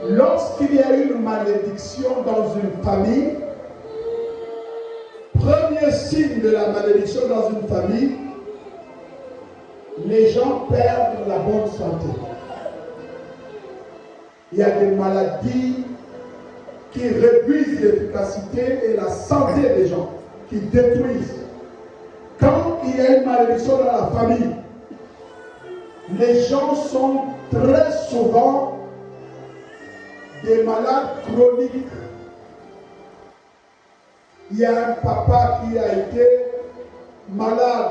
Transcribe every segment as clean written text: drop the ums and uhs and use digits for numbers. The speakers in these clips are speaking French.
Lorsqu'il y a une malédiction dans une famille, premier signe de la malédiction dans une famille, les gens perdent la bonne santé. Il y a des maladies qui réduisent l'efficacité et la santé des gens, qui détruisent. Quand il y a une malédiction dans la famille, les gens sont très souvent des malades chroniques. Il y a un papa qui a été malade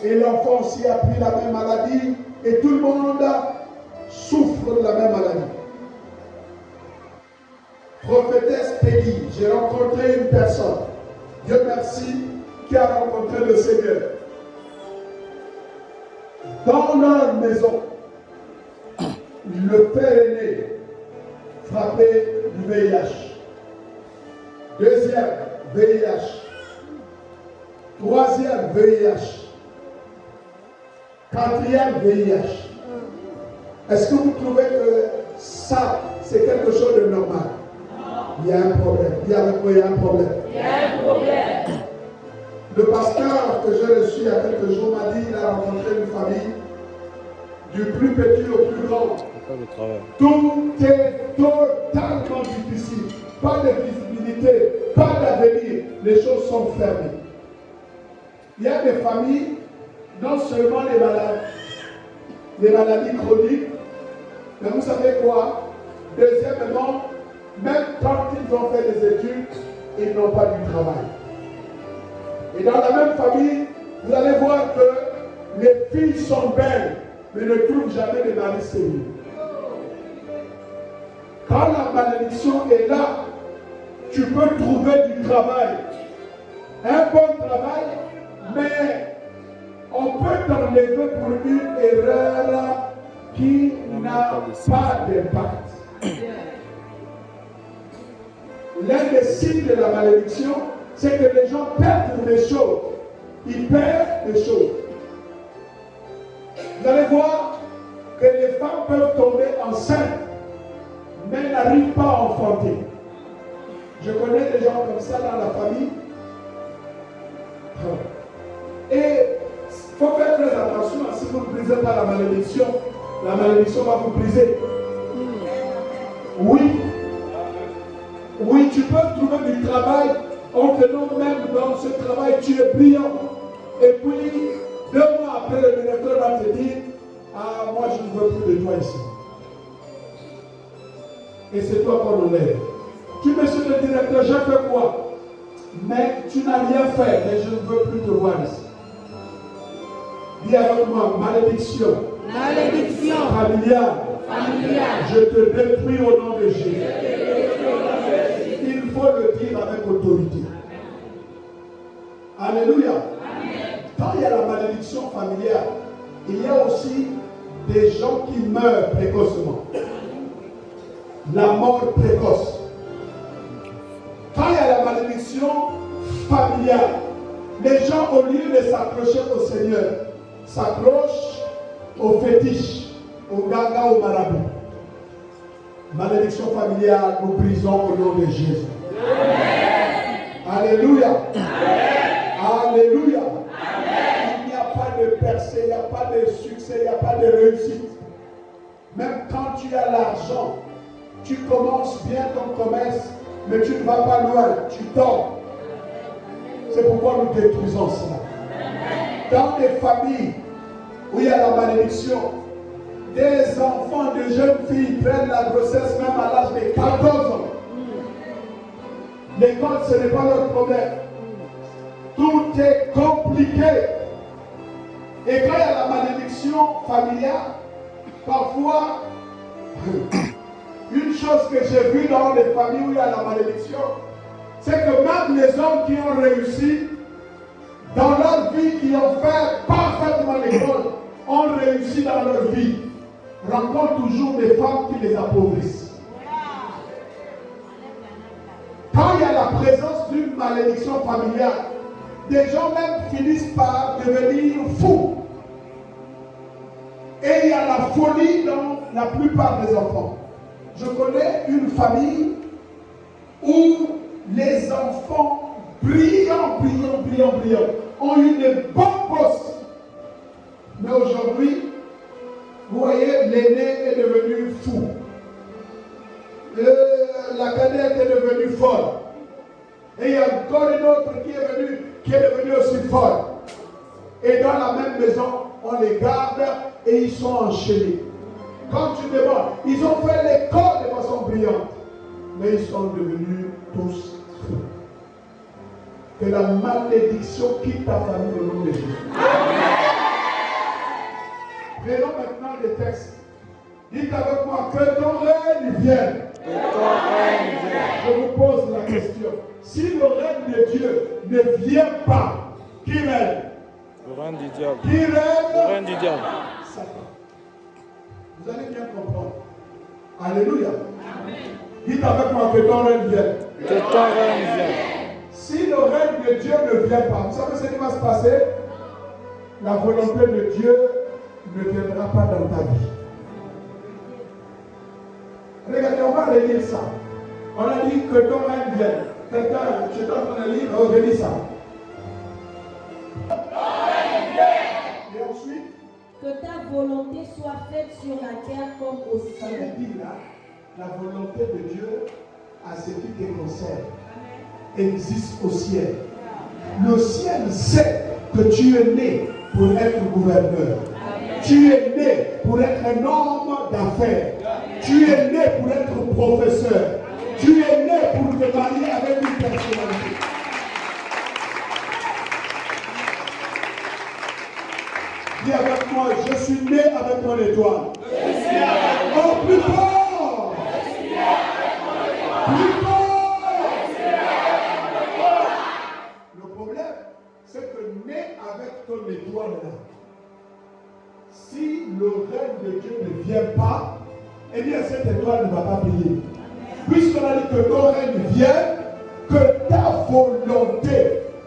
et l'enfant aussi a pris la même maladie et tout le monde souffre de la même maladie. Prophétesse Peggy, j'ai rencontré une personne, Dieu merci, qui a rencontré le Seigneur. Dans leur maison, le père aîné frappé du VIH. Deuxième, VIH. Troisième, VIH. Quatrième, VIH. Est-ce que vous trouvez que ça, c'est quelque chose de normal? Il y a un problème. Il y a un problème. Il y a un problème. Le pasteur que j'ai reçu il y a quelques jours m'a dit qu'il a rencontré une famille du plus petit au plus grand. Tout est totalement difficile. Pas de visibilité, pas d'avenir. Les choses sont fermées. Il y a des familles, non seulement les maladies chroniques, mais vous savez quoi? Deuxièmement, même quand ils ont fait des études, ils n'ont pas du travail. Et dans la même famille, vous allez voir que les filles sont belles, mais ne trouvent jamais de mari sérieux. Quand la malédiction est là, tu peux trouver du travail. Un bon travail, mais on peut t'enlever pour une erreur qui n'a pas d'impact. L'un des signes de la malédiction, c'est que les gens perdent des choses. Ils perdent des choses. Vous allez voir que les femmes peuvent tomber enceintes, mais n'arrivent pas à enfanter. Je connais des gens comme ça dans la famille. Et il faut faire très attention, si vous ne brisez pas la malédiction va vous briser. Oui. Oui, tu peux trouver du travail, on te nomme même dans ce travail, tu es brillant. Et puis, 2 mois après, le directeur va te dire, ah, moi je ne veux plus de toi ici. Et c'est toi qu'on enlève. Tu me suis le directeur, j'ai fait quoi? Mais tu n'as rien fait, mais je ne veux plus te voir ici. Dis avec moi, malédiction. Malédiction. Familiale. Familiale. Je te détruis au nom de Jésus. Il faut le dire avec autorité. Alléluia. Amen. Quand il y a la malédiction familiale, il y a aussi des gens qui meurent précocement. La mort précoce. Quand il y a la malédiction familiale, les gens, au lieu de s'accrocher au Seigneur, s'accrochent aux fétiches, aux gaga, aux marabouts. Malédiction familiale, nous brisons au nom de Jésus. Amen. Alléluia. Amen. Alléluia. Amen. Il n'y a pas de percée, il n'y a pas de succès, il n'y a pas de réussite. Même quand tu as l'argent, tu commences bien ton commerce, mais tu ne vas pas loin, tu tombes. C'est pourquoi nous détruisons cela. Dans des familles où il y a la malédiction, des enfants, de jeunes filles prennent la grossesse même à l'âge de 14 ans. L'école, ce n'est pas leur problème. Tout est compliqué. Et quand il y a la malédiction familiale, parfois, une chose que j'ai vue dans les familles où il y a la malédiction, c'est que même les hommes qui ont réussi dans leur vie, qui ont fait parfaitement l'école, ont réussi dans leur vie, rencontrent toujours des femmes qui les appauvrissent. Quand il y a la présence d'une malédiction familiale, des gens même finissent par devenir fous. Et il y a la folie dans la plupart des enfants. Je connais une famille où les enfants brillants, ont eu des bons postes. Mais aujourd'hui, vous voyez, l'aîné est devenu fou. La cadette est devenue folle. Et il y a encore une autre qui est devenue aussi folle. Et dans la même maison, on les garde et ils sont enchaînés. Quand tu demandes, ils ont fait l'école de façon brillante, mais ils sont devenus tous fous. Que la malédiction quitte ta famille au nom de Jésus. Prenons maintenant des textes. Dites avec moi que ton règne vienne. Je vous pose la question. Si le règne de Dieu ne vient pas, qui règne? Le règne du diable. Qui règne? Le règne du diable. Satan. Vous allez bien comprendre. Alléluia. Amen. Dites avec moi que ton règne vienne. Que ton règne vienne. Si le règne de Dieu ne vient pas, vous savez ce qui va se passer? La volonté de Dieu ne viendra pas dans ta vie. Regardez, on va relire ça. On a dit que ton règne vienne. Quelqu'un, je suis en train de lire, relis ça. Et ensuite, que ta volonté soit faite sur la terre comme au ça ciel. veut dire là, la volonté de Dieu à ce qui te concerne existe au ciel. Le ciel sait que tu es né pour être gouverneur. Tu es né pour être un homme d'affaires. Tu es né pour être professeur. Tu es né pour te marier avec une personnalité. Dis avec moi, je suis né avec mon étoile. Oh, plus fort! Plus fort! Le problème, c'est que né avec ton étoile là, si le règne de Dieu ne vient pas, eh bien cette étoile ne va pas briller. Puisqu'on a dit que ton règne vienne, que ta volonté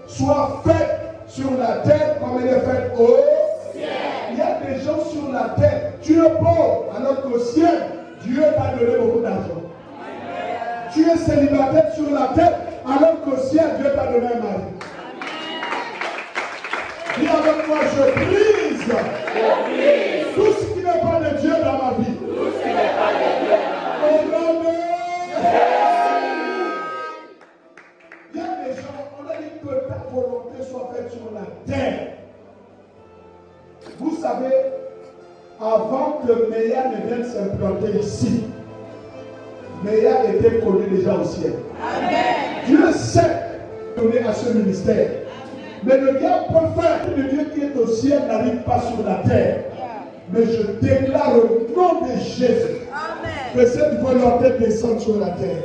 soit faite sur la terre comme elle est faite au ciel. Il y a des gens sur la terre, tu es pauvre, alors qu'au ciel, Dieu t'a donné beaucoup d'argent. Tu es célibataire sur la terre, alors qu'au ciel, Dieu t'a donné un mari. Dis avec moi, je brise tout ce qui n'est pas de Dieu dans ma vie. Au nom de il y a des gens, on a dit que ta volonté soit faite sur la terre. Vous savez, avant que Meya ne vienne s'implanter ici, Meya était connu déjà au ciel. Amen. Dieu sait donner à ce ministère. Mais le diable peut faire que le Dieu qui est au ciel n'arrive pas sur la terre. Mais je déclare au nom de Jésus que cette volonté descende sur la terre.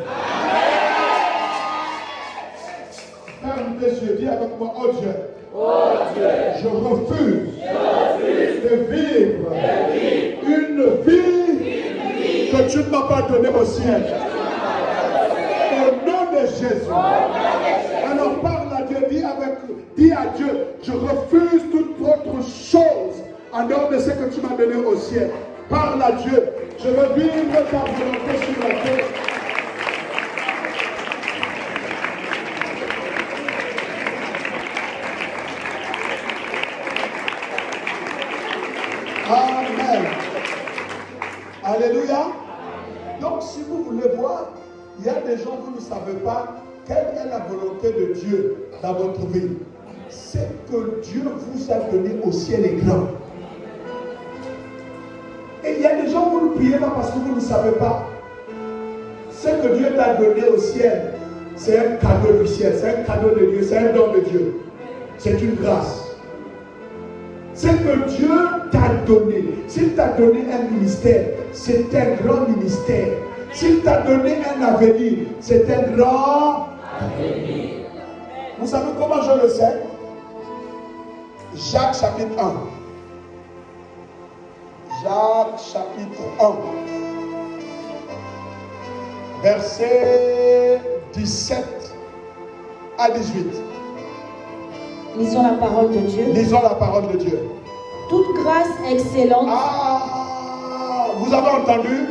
Ferme tes yeux, dis avec moi, oh Dieu. Oh Dieu, je refuse de vivre une vie que tu ne m'as pas donnée au ciel. Au nom de Jésus. Alors parle à Dieu, dis à Dieu, je refuse toute autre chose en dehors de ce que tu m'as donné au ciel. Parle à Dieu, je veux vivre ta volonté sur la terre. Amen. Alléluia. Donc si vous voulez voir, il y a des gens, vous ne savez pas quelle est la volonté de Dieu dans votre vie. C'est que Dieu vous a donné au ciel est grand. Et il y a des gens, vous ne priez pas parce que vous ne savez pas. Ce que Dieu t'a donné au ciel, c'est un cadeau du ciel, c'est un cadeau de Dieu, c'est un don de Dieu. C'est une grâce. Ce que Dieu t'a donné, s'il t'a donné un ministère, c'est un grand ministère. S'il t'a donné un avenir, c'est un grand avenir. Vous savez comment je le sais? Jacques chapitre 1. Jacques chapitre 1. Versets 17 à 18. Lisons la parole de Dieu. Lisons la parole de Dieu. Toute grâce excellente. Ah, Vous avez entendu?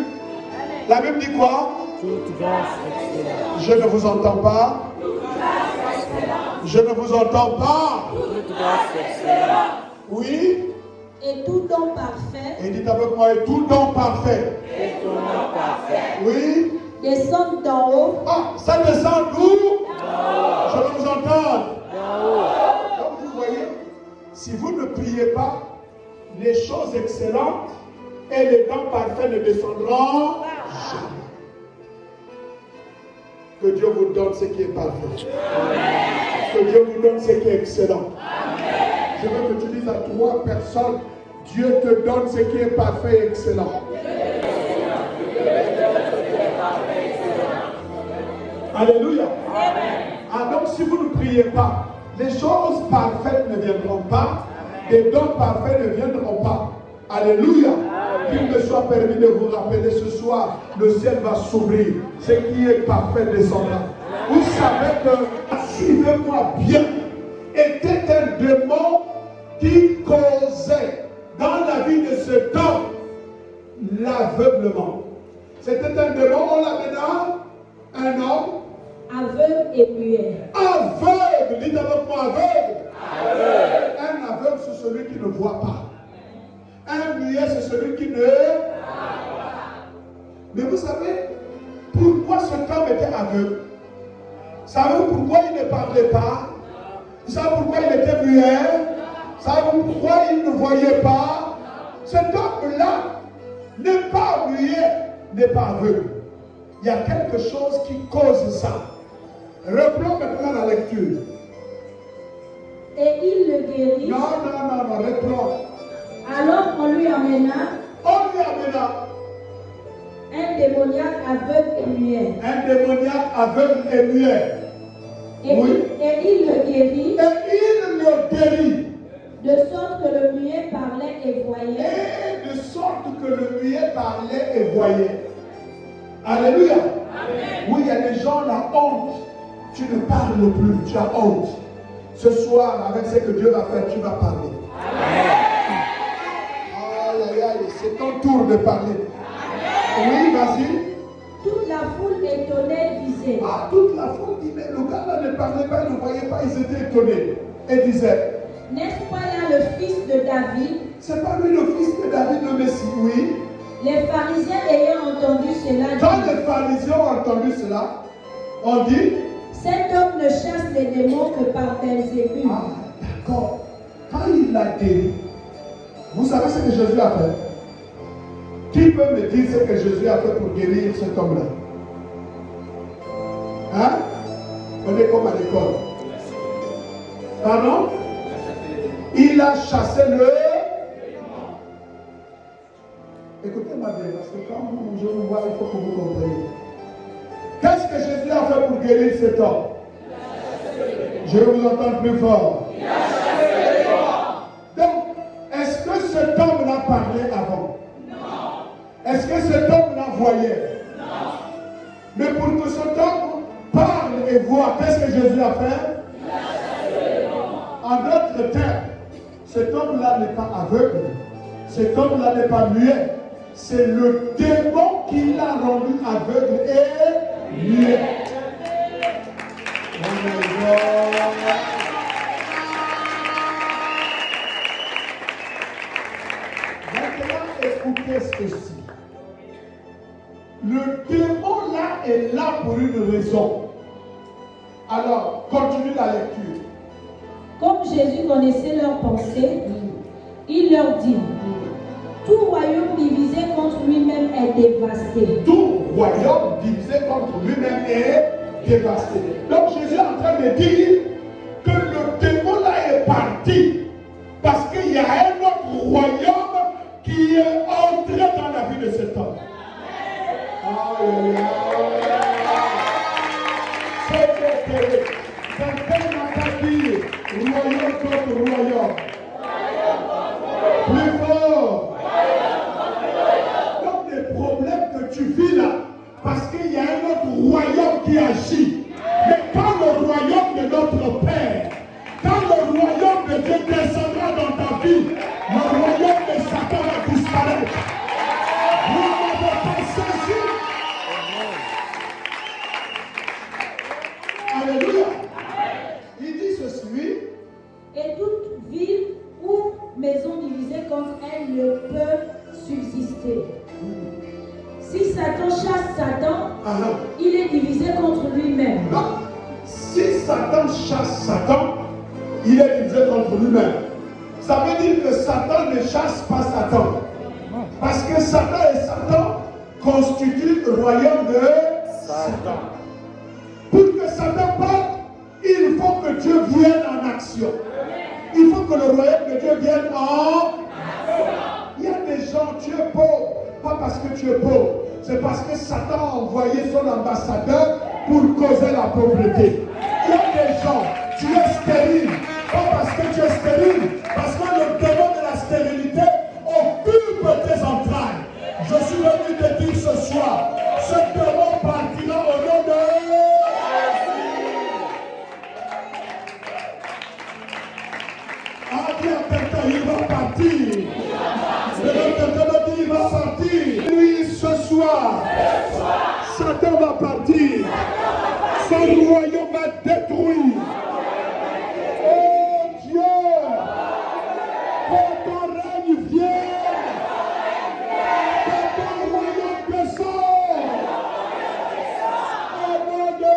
La Bible dit quoi? Toute grâce excellente. Je ne vous entends pas. Je ne vous entends pas. Toute grâce excellente. Oui. Et tout don parfait. Et dites avec moi, et tout don parfait. Et tout don parfait. Oui. Descend d'en haut. Ah, ça descend d'où? Je veux vous entendre. Donc vous voyez, si vous ne priez pas, les choses excellentes et les dons parfaits ne descendront jamais. Que Dieu vous donne ce qui est parfait. Que Dieu vous donne ce qui est excellent. Je veux que tu dises à 3 personnes, Dieu te donne ce qui est parfait et excellent. Alléluia. Ah, donc si vous ne priez pas, les choses parfaites ne viendront pas, les dons parfaits ne viendront pas. Alléluia. Qu'il me soit permis de vous rappeler ce soir, le ciel va s'ouvrir. Ce qui est parfait descendra. Vous savez que, suivez-moi bien, était un démon qui causait dans la vie de cet homme l'aveuglement. C'était un démon, on l'amena, un homme Aveugle et muet. aveugle. Dites avec moi aveugle. Un aveugle, c'est celui qui ne voit pas. Un muet, c'est celui qui ne... Mais vous savez, pourquoi cet homme était aveugle? Vous savez pourquoi il ne parlait pas? Vous savez pourquoi il était muet? Vous savez pourquoi il ne voyait pas? Cet homme-là n'est pas muet, n'est pas aveugle. Il y a quelque chose qui cause ça. Reprenons maintenant la lecture. Et il le guérit. Non, reprenons. Alors on lui amena On lui amena un démoniaque aveugle et muet. un démoniaque aveugle et muet. Et, Oui. et il le guérit, Et il le guérit. de sorte que le muet parlait et voyait. Et de sorte que le muet parlait et voyait. Alléluia. Oui, il y a des gens, la honte. Tu ne parles plus, tu as honte. Ce soir, avec ce que Dieu va faire, tu vas parler. Aïe, aïe, aïe, c'est ton tour de parler. Oui, vas-y. Toute la foule étonnée disait, Ah, toute la foule dit, mais le gars-là ne parlait pas, il ne voyait pas, ils étaient étonnés. Et disaient, n'est-ce pas là le fils de David? c'est pas lui le fils de David le Messie, oui. Les pharisiens ayant entendu cela Quand disent, les pharisiens ont entendu cela, on dit, cet homme ne chasse les démons que par Belzébul. ah, d'accord. Quand il l'a guéri, vous savez ce que Jésus a fait? Qui peut me dire ce que Jésus a fait pour guérir cet homme-là? Hein? On est comme à l'école. Pardon? Il a chassé le... Écoutez-moi bien, parce que quand je vous vois, il faut que vous compreniez. Qu'est-ce que Jésus a fait pour guérir cet homme? Je vous entends plus fort. Donc, est-ce que cet homme-là parlait avant? Non. Est-ce que cet homme-là voyait? Non. Mais pour que cet homme parle et voit, qu'est-ce que Jésus a fait? En d'autres termes, cet homme-là n'est pas aveugle. Cet homme-là n'est pas muet. C'est le démon qui l'a rendu aveugle et muet. Maintenant, écoutez ceci. Le démon là est là pour une raison. Alors, continue la lecture. Comme Jésus connaissait leurs pensées, il leur dit, tout royaume divisé contre lui-même est dévasté. Tout royaume divisé contre lui-même est dévasté. Donc Jésus est en train de dire que le démon là est parti parce qu'il y a un autre royaume qui est entré dans la vie de cet homme. Quelqu'un n'a pas dit royaume contre royaume. Plus fort. Donc les problèmes que tu vis là, parce qu'il y a un autre royaume qui agit. Mais quand le royaume de notre Père, quand le royaume de Dieu descendra dans ta vie, le royaume de Satan va disparaître. Vous Satan chasse Satan, il est divisé contre lui-même. Non. Si Satan chasse Satan, il est divisé contre lui-même. Ça veut dire que Satan ne chasse pas Satan. Parce que Satan et Satan constituent le royaume de Satan. Pour que Satan parte, il faut que Dieu vienne en action. Il faut que le royaume de Dieu vienne en action. Il y a des gens, tu es pauvre, pas parce que tu es pauvre, c'est parce que Satan a envoyé son ambassadeur pour causer la pauvreté. Il y a des gens, tu es stérile, pas parce que tu es stérile, parce que le démon de la stérilité occupe tes entrailles. Je suis venu te dire ce soir, ce démon partira au nom de il va partir. Il va partir. Lui, ce soir, Satan va partir. Son royaume va détruire. Oh Dieu, que ton règne vienne. Que ton royaume descende. Au nom de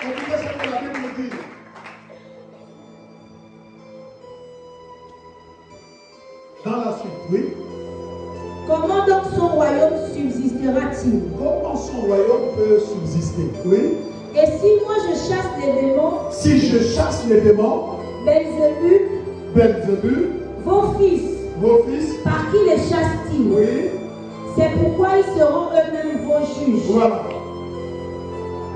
écoutez ce que la Bible nous dit. Dans la suite, oui. Comment donc son royaume subsistera-t-il? Comment son royaume peut subsister? Oui. Et si moi je chasse les démons, Si je chasse les démons, Belzébul, vos fils, par qui les chassent-ils? oui. C'est pourquoi ils seront eux-mêmes vos juges. Voilà.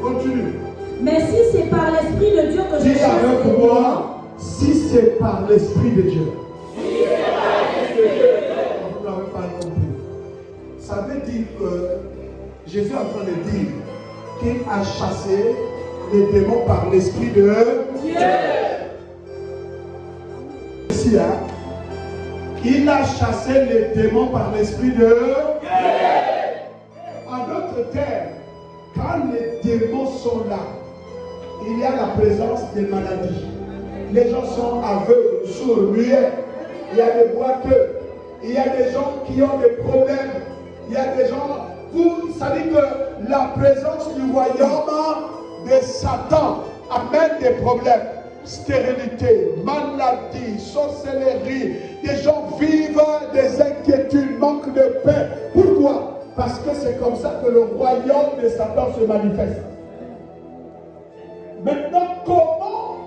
Continue. Mais si c'est par l'Esprit de Dieu que je Dis chasse avec les démons, moi, si c'est par l'Esprit de Dieu. Vous n'avez pas compris. Ça veut dire que Jésus est en train de dire qu'il a chassé les démons par l'Esprit de Dieu. Ici, hein? Il a chassé les démons par l'Esprit de Dieu. En d'autres termes, quand les démons sont là, il y a la présence des maladies. Les gens sont aveugles, sourds, muets. Il y a des boiteux. Il y a des gens qui ont des problèmes. Il y a des gens où ça dit que la présence du royaume de Satan amène des problèmes. Stérilité, maladie, sorcellerie. Des gens vivent des inquiétudes, manque de paix. Pourquoi? Parce que c'est comme ça que le royaume de Satan se manifeste. Maintenant, comment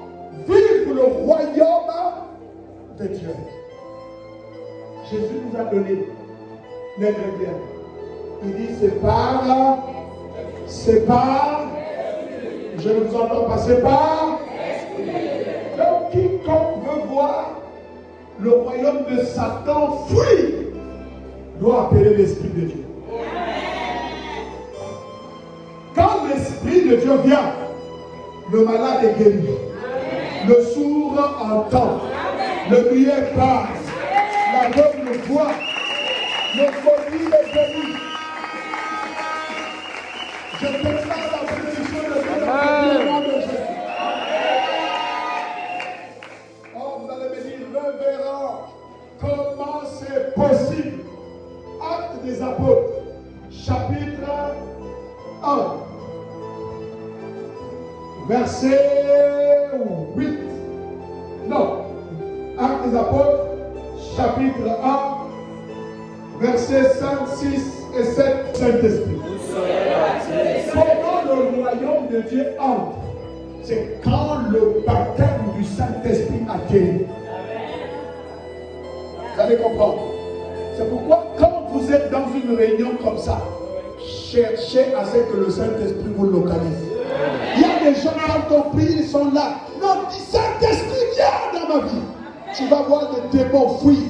vivre le royaume de Dieu? Jésus nous a donné l'ingrédient. Il dit c'est par, je ne vous entends pas, c'est par. Donc quiconque veut voir le royaume de Satan fuir doit appeler l'Esprit de Dieu. Quand l'Esprit de Dieu vient, le malade est guéri. Le sourd entend. Le muet parle. L'aveugle voit. Le maudit est guéri. Je déclare la bénédiction de Dieu dans le nom de Jésus. Oh, vous allez me dire, révérend, comment c'est possible? Actes des Apôtres, chapitre 1. Verset 8. Non. Actes des Apôtres, chapitre 1, versets 5, 6 et 7. Saint-Esprit. Comment le royaume de Dieu entre? C'est quand le baptême du Saint-Esprit atterrit. Vous allez comprendre. C'est pourquoi quand vous êtes dans une réunion comme ça, cherchez à ce que le Saint-Esprit vous localise. Il y a des gens quand on prie, ils sont là. Non, dis Saint-Esprit, viens dans ma vie. Tu vas voir les démons fuir,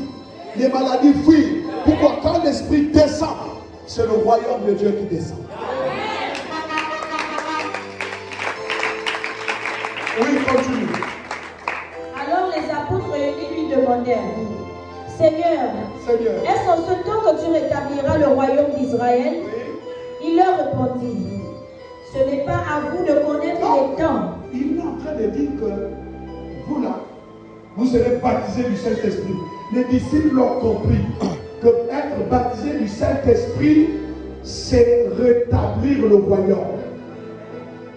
les maladies fuir. Pourquoi? Quand l'Esprit descend, c'est le royaume de Dieu qui descend. Oui, continue. Alors les apôtres réunis lui demandèrent, Seigneur, est-ce en ce temps que tu rétabliras le royaume d'Israël? Oui. Il leur répondit, ce n'est pas à vous de connaître les temps. Il est en train de dire que vous là, vous serez baptisés du Saint-Esprit. Les disciples l'ont compris que être baptisé du Saint-Esprit, c'est rétablir le royaume.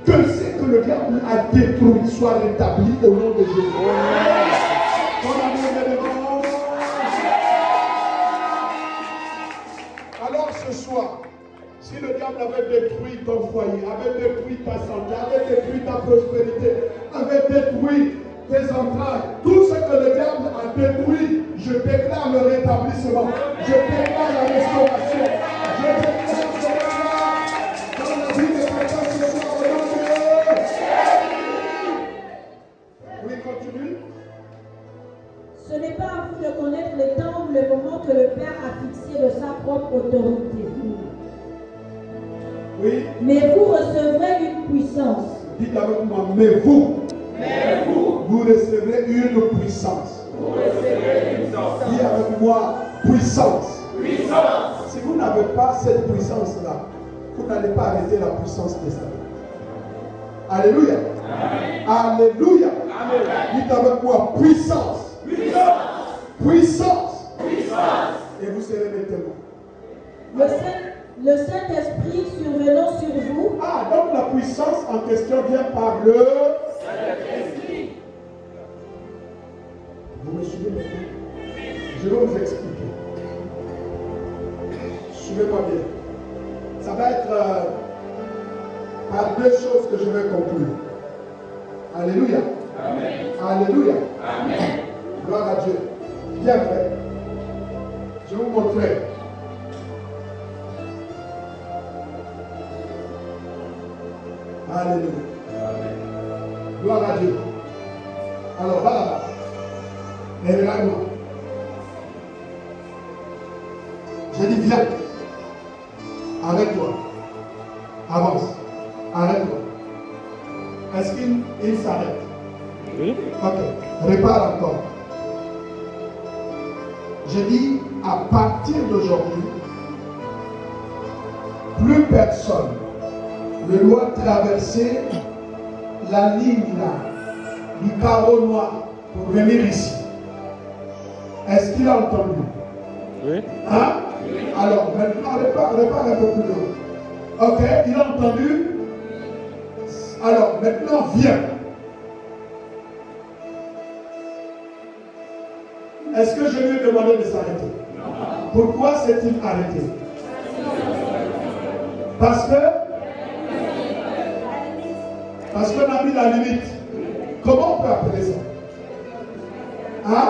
Que ce que le diable a détruit soit rétabli au nom de Jésus. Alors ce soir, si le diable avait détruit ton foyer, avait détruit ta santé, avait détruit ta prospérité, avait détruit tes entrailles, tout ce que le diable a détruit, je déclare le rétablissement, je déclare la restauration, je déclare cela dans la vie de quelqu'un ce soir au nom de Dieu. Oui, continue. Ce n'est pas à vous de connaître le temps ou le moment que le Père a fixé de sa propre autorité. Oui. Mais vous recevrez une puissance. Dites avec moi, mais vous recevrez une puissance. Dis avec moi, puissance. Si vous n'avez pas cette puissance-là, vous n'allez pas arrêter la puissance des Satan. Alléluia. Amen. Alléluia. Amen. Dites avec moi, puissance. Puissance. Et vous serez mes témoins. Le Saint-Esprit survenant sur vous. Ah, donc la puissance en question vient par le Saint-Esprit. Vous me suivez maintenant? Je vais vous expliquer. Suivez-moi bien. Ça va être par deux choses que je vais conclure. Alléluia. Amen. Alléluia. Amen. Gloire à Dieu. Bien fait. Je vais vous montrer. Alléluia. Amen. Gloire à Dieu. Alors, va là-bas. Et regarde-moi. J'ai dit, viens. Arrête-toi. Avance. Arrête-toi. Est-ce qu'il s'arrête? Oui. Ok. Répare encore. J'ai dit, à partir d'aujourd'hui, plus personne ne doit traverser la ligne là, du carreau noir pour venir ici. Est-ce qu'il a entendu? Oui. Hein? Alors, maintenant, répare un peu plus loin. Ok, il a entendu? Alors, maintenant, viens. Est-ce que je lui ai demandé de s'arrêter? Non. Pourquoi s'est-il arrêté? Parce qu'on a mis la limite. Comment on peut appeler ça? Hein?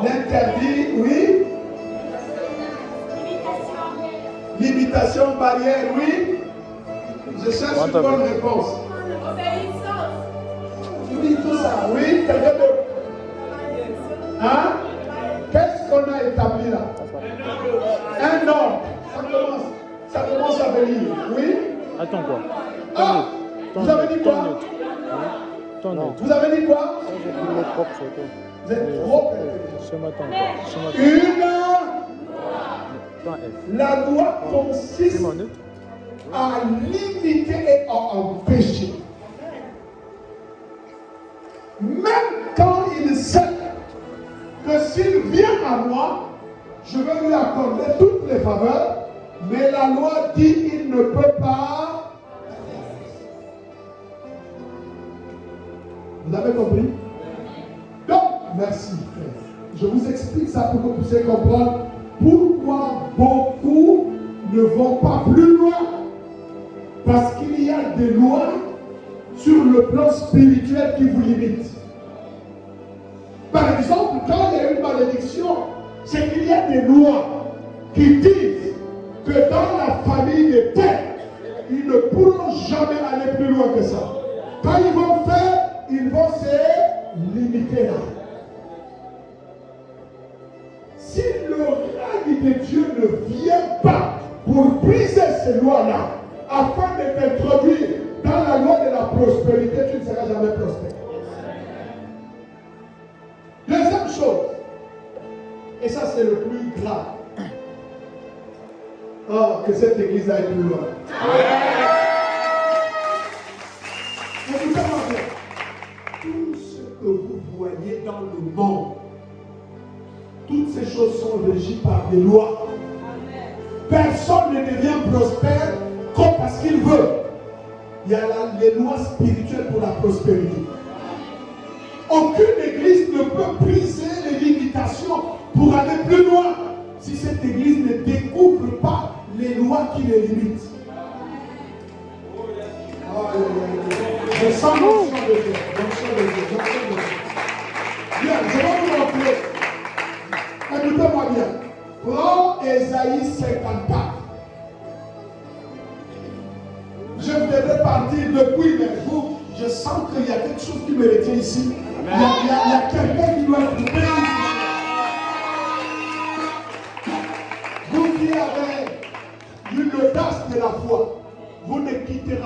L'interdit, oui. Limitation, barrière, oui. Je cherche une bonne réponse. Oui, tout ça, oui. Quelqu'un d'autre? Hein? Qu'est-ce qu'on a établi là? Un ordre. Ça commence à venir. Oui? Attends quoi? Ah! Vous avez dit quoi? Vous avez dit quoi? Vous êtes trop ce matin quoi? La loi consiste à limiter et à empêcher. Même quand il sait que s'il vient à moi, je vais lui accorder toutes les faveurs, mais la loi dit qu'il ne peut pas. Vous avez compris? Donc, merci frère. Je vous explique ça pour que vous puissiez comprendre pourquoi beaucoup ne vont pas plus loin. Parce qu'il y a des lois sur le plan spirituel qui vous limitent. Par exemple, quand il y a une malédiction, c'est qu'il y a des lois qui disent que dans la famille des pères, ils ne pourront jamais aller plus loin que ça. Quand ils vont faire, ils vont se limiter là. Si le règne de Dieu ne vient pas pour briser ces lois-là, afin de t'introduire dans la loi de la prospérité, tu ne seras jamais prospère. Deuxième chose, et ça c'est le plus grave, que cette église aille plus loin. Écoutez-moi bien. que vous voyez dans le monde, toutes ces choses sont régies par des lois. Personne ne devient prospère comme parce qu'il veut. Il y a les lois spirituelles pour la prospérité. Aucune église ne peut briser les limitations pour aller plus loin si cette église ne découvre pas les lois qui les limitent. Je sens l'onction de Dieu. Bien, je vais vous montrer. Écoutez-moi bien. Prends Ésaïe 54. Je devrais partir depuis, mais vous, je sens qu'il y a quelque chose qui me retient ici. Il y a quelqu'un qui doit être béni. Vous qui avez eu l'audace de la foi, vous ne quitterez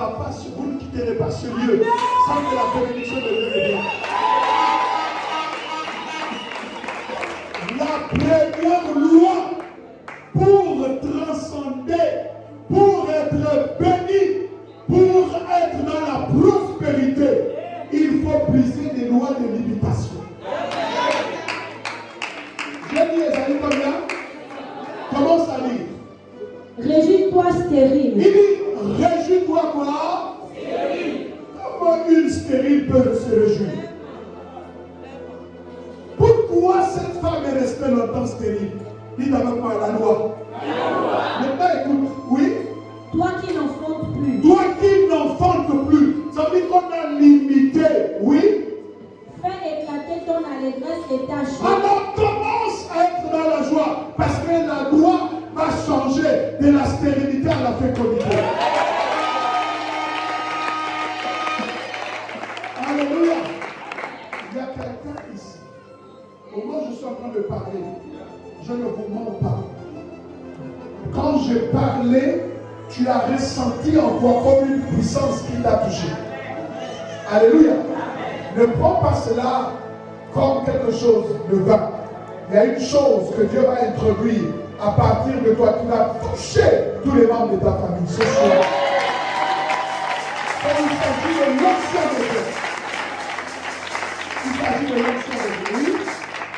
pas ce lieu sans que la bénédiction de Dieu vienne. La première loi pour transcender, pour être béni, pour être dans la prospérité, il faut briser les lois de limitation. J'ai dit Esaïe combien? Commence à lire. Réjouis-toi stérile. Il dit, réjouis-toi quoi? Stérile. Comment une stérile peut se réjouir? Pourquoi cette femme est restée longtemps stérile? Dites avec moi la loi. Maintenant écoute, oui? Toi qui n'enfantes plus. Toi qui n'enfantes plus. Ça veut dire qu'on a limité, oui? Fais éclater ton allégresse et ta joie. Alors commence à être dans la joie. Parce que la loi va changer de la stérilité à la fécondité. Alléluia. Il y a quelqu'un ici. Au moment où je suis en train de parler, je ne vous mens pas. Quand je parlais, tu as ressenti en toi comme une puissance qui t'a touché. Alléluia. Ne prends pas cela comme quelque chose de vain. Il y a une chose que Dieu va introduire à partir de toi qui va toucher tous les membres de ta famille ce soir. Il s'agit de l'onction de Dieu. Il s'agit de l'onction de Dieu.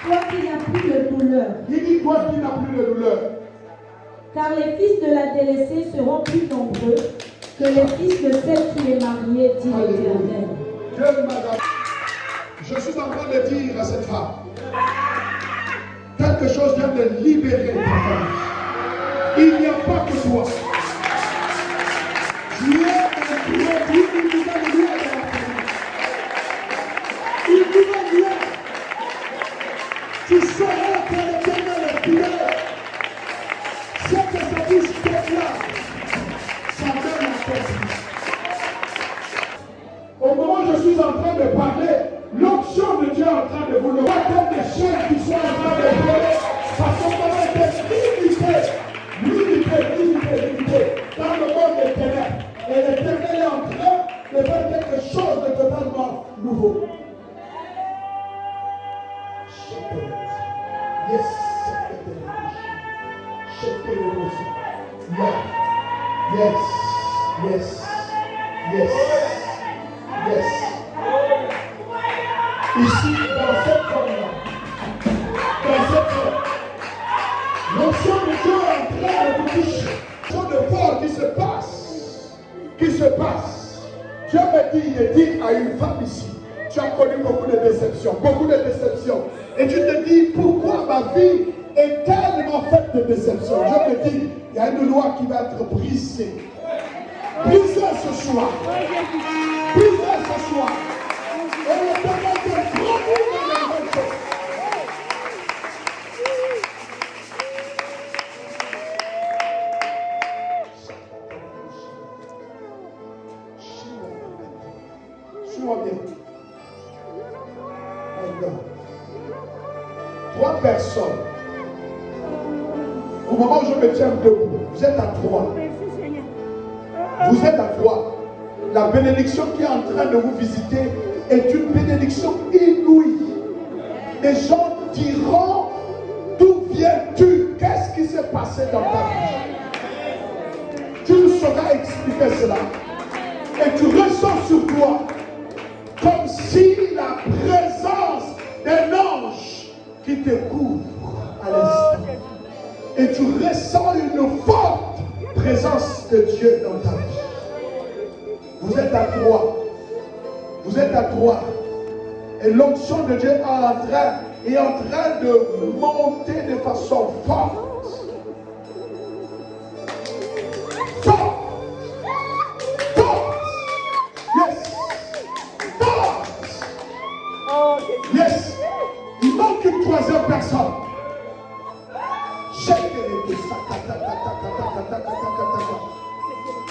Toi qui n'as plus de douleur. Il dit toi qui n'as plus de douleur. Car les fils de la délaissée seront plus nombreux que les fils de celle qui est mariée, dit l'Éternel. Dieu, madame, je suis en train de dire à cette femme, quelque chose vient de libérer ta famille. Il n'y a pas que toi. Tu es un produit d'une nouvelle loi de la famille. Une nouvelle loi. Tu sauras que l'Éternel est fidèle. Ce que ça dit, c'est là. Ça donne la tête. Au moment où je suis en train de parler, l'onction de Dieu est en train de vous le voir comme des chaînes qui sont en train de voler. Parce qu'on va être limité dans le monde des ténèbres. Et l'Éternel est en train de faire quelque chose de totalement nouveau. Yes. Ici, dans cette forme-là, l'onction de Dieu est en train de vous toucher. L'onction de fort qui se passe. Dieu me dit, il dit à une femme ici, tu as connu beaucoup de déceptions. Et tu te dis, pourquoi ma vie est tellement faite de déceptions? Je me dis, il y a une loi qui va être brisée. Brisée ce soir. Brisée ce soir. Et le Seigneur te produit de nouvelles choses. Suis-moi bien. Trois personnes. Au moment où je me tiens debout, vous êtes à trois. Vous êtes à trois. La bénédiction qui est en train de vous visiter est une bénédiction inouïe. Les gens diront, d'où viens-tu? Qu'est-ce qui s'est passé dans ta vie? Tu nous sauras expliquer cela. Et tu ressens sur toi comme si la présence d'un ange qui te couvre à l'instant. Et tu ressens une forte présence de Dieu dans ta vie. Vous êtes à 3. Vous êtes à 3. Et l'onction de Dieu est en train de monter de façon forte. Forte. Forte. Yes. Forte. Yes. Il manque une troisième personne.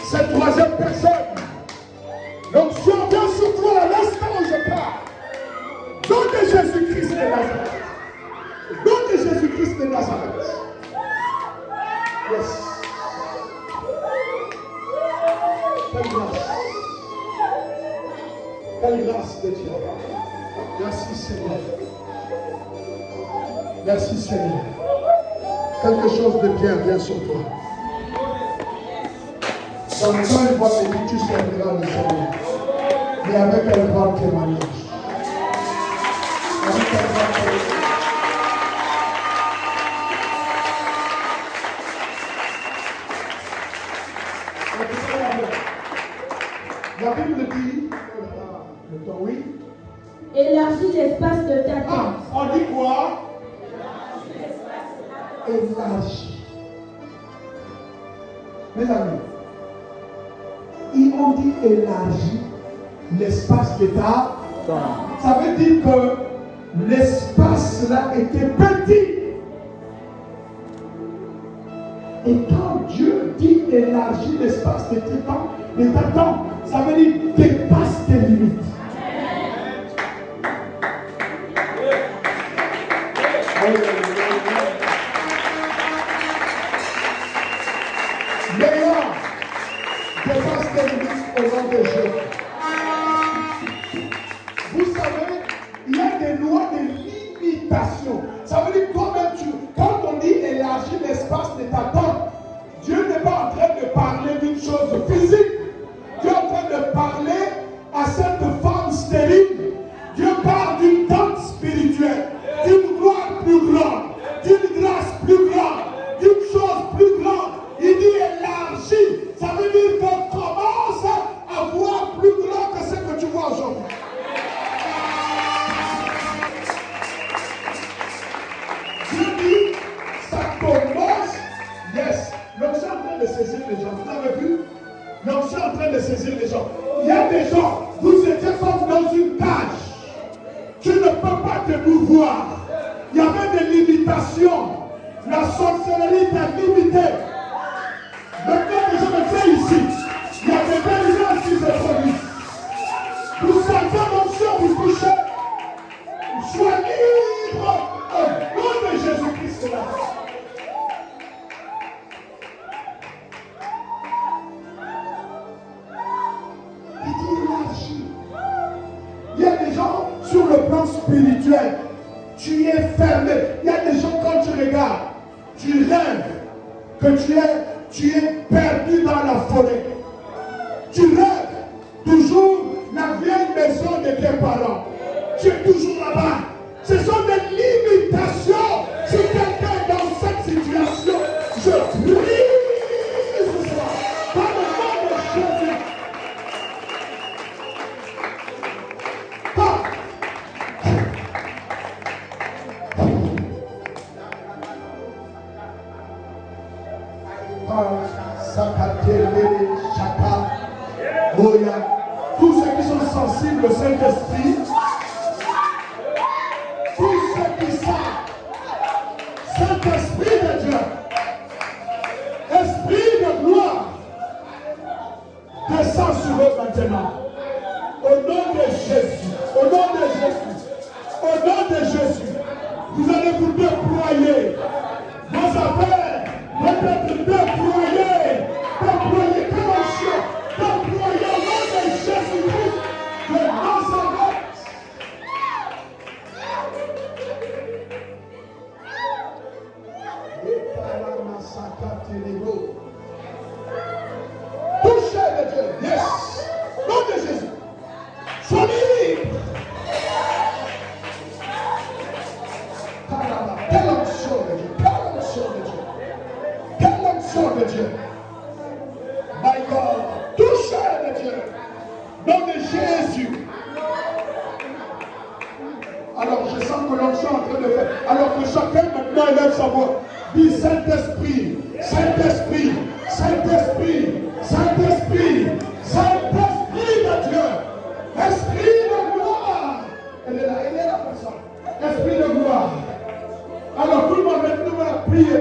Cette troisième personne, l'onction vient sur toi à l'instant où je parle. Nom de Jésus-Christ de Nazareth. Nom de Jésus-Christ de Nazareth. Yes. Quelle grâce. Quelle grâce de Dieu. Merci Seigneur. Merci Seigneur. Quelque chose de bien vient sur toi. Dans le temps, il va te dire, tu serviras le Seigneur. Mais avec un grand témoignage. Avec un grand témoignage. La Bible dit, le temps, oui. Élargis l'espace de ta tente. On dit quoi? Élargis. Mes amis, ils ont dit élargis l'espace de ta tente. Ça veut dire que l'espace là était petit. Et quand Dieu dit élargis l'espace de ta tente, ça veut dire dépasse tes limites. Meilleur, dépasse tes limites au nom de Jésus. Vous savez, il y a des lois de limitation. Ça veut dire toi-même, quand on dit élargir l'espace de ta tente, Dieu n'est pas en train de parler d'une chose physique. Dieu est en train de parler à cette femme stérile. Dieu parle d'une tente spirituelle, d'une gloire plus grande, d'une grâce plus grande, d'une chose plus grande. Il dit élargi. Ça veut dire qu'on commence à voir plus grand que ce que tu vois aujourd'hui. Dieu dit, ça commence. Yes. Donc c'est en train de saisir les gens. Vous avez vu? Donc c'est en train de saisir les gens. Il y a des gens, vous étiez comme dans une cage. Tu ne peux pas te mouvoir. Il y avait des limitations. La sorcellerie t'a limité. Maintenant que je me fais ici, il y a des délivrances qui se produisent. Vous sentez l'onction vous touchez. Sois libre au nom de Jésus-Christ. Il dit élargi. Il y a des gens sur le plan spirituel. Tu es fermé. Il y a des gens quand tu regardes, tu rêves que tu es perdu dans la forêt. Tu rêves toujours la vieille maison de tes parents. Tu es toujours là-bas. Ce sont des limitations. Si quelqu'un est dans cette situation, je prie ce soir. Dans le nom de Jésus. Tous ceux qui sont sensibles au Saint-Esprit, tous ceux qui savent, Saint-Esprit de Dieu, Esprit de gloire, descend sur eux maintenant. Au nom de Jésus, au nom de Jésus, au nom de Jésus, vous allez vous déployer. Vos affaires vont être déployées, comme un chien, déployées au nom de Jésus-Christ de Nazareth. Alors je sens que l'onction est en train de faire. Alors que chacun maintenant élève sa voix. Dis Saint-Esprit, Saint-Esprit, Saint-Esprit, Saint-Esprit, Saint-Esprit de Dieu, Esprit de gloire. Elle est là personne. Esprit de gloire. Alors tout le monde maintenant va prier.